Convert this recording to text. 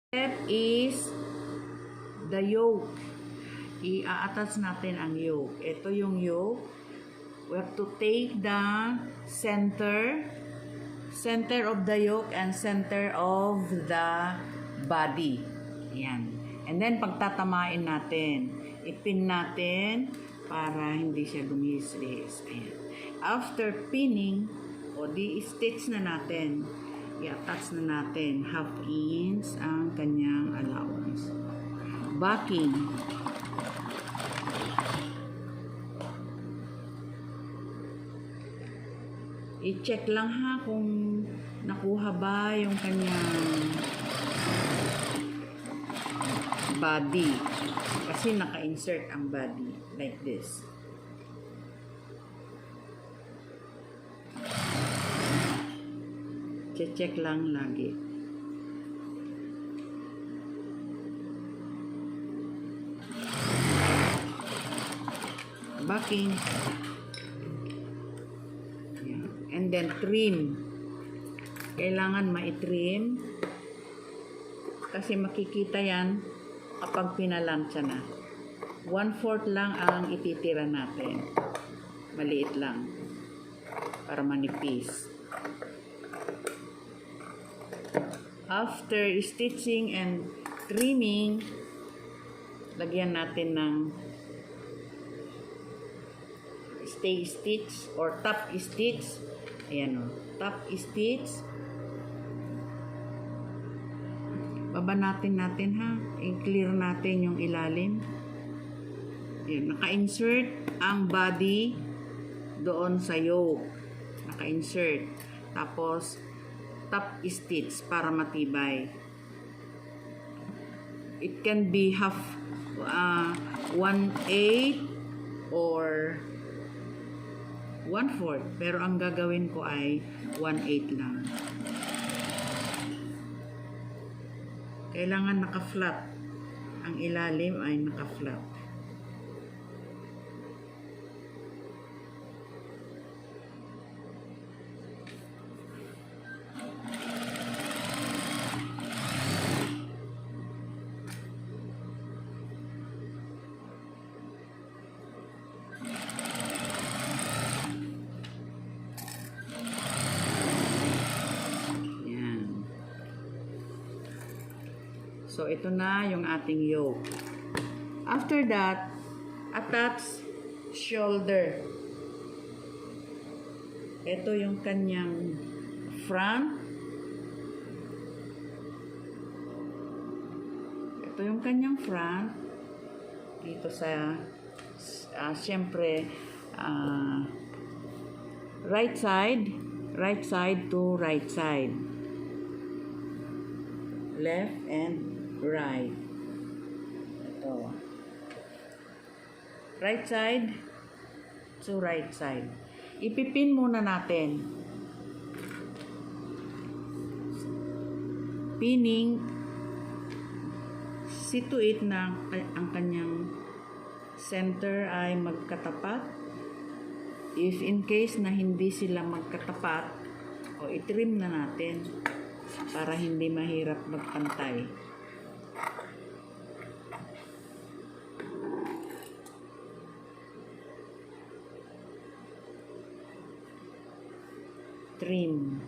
Step is the yolk. I-attach natin ang yolk. Ito yung yolk. We have to take the center of the yolk and center of the body. Ayan. And then, pagtatamain natin. Ipin natin para hindi siya lumis-lis. Ayan. After pinning, o di-stitch na natin. I-attach na natin 1/2 inch ang kanyang allowance. Backing. I-check lang ha kung nakuha ba yung kanyang body. Kasi naka-insert ang body like this. Check lang lagi. Backing. Yeah. And then trim. Kailangan ma-trim kasi makikita yan kapag pinalansya na. 1/4 lang ang ititira natin. Maliit lang para manipis. After stitching and trimming, lagyan natin ng stay stitch or top stitch. Ayan o, top stitch. Babanatin natin ha. I-clear natin yung ilalim. Ayan, naka-insert ang body doon sa yoke. Naka-insert. Tapos, top stitch para matibay. It can be 1/8 or 1/4. Pero ang gagawin ko ay 1/8 lang. Kailangan naka-flat. Ang ilalim ay naka-flat. So, ito na yung ating yoke. After that, attach shoulder. Ito yung kanyang front. Ito yung kanyang front. Dito sa, siyempre, right side to right side. Left and right. Ito. Right side to right side. Ipipin muna natin. Pinning, situate na ang kanyang center ay magkatapat. If in case na hindi sila magkatapat, o itrim na natin para hindi mahirap magpantay. Trim.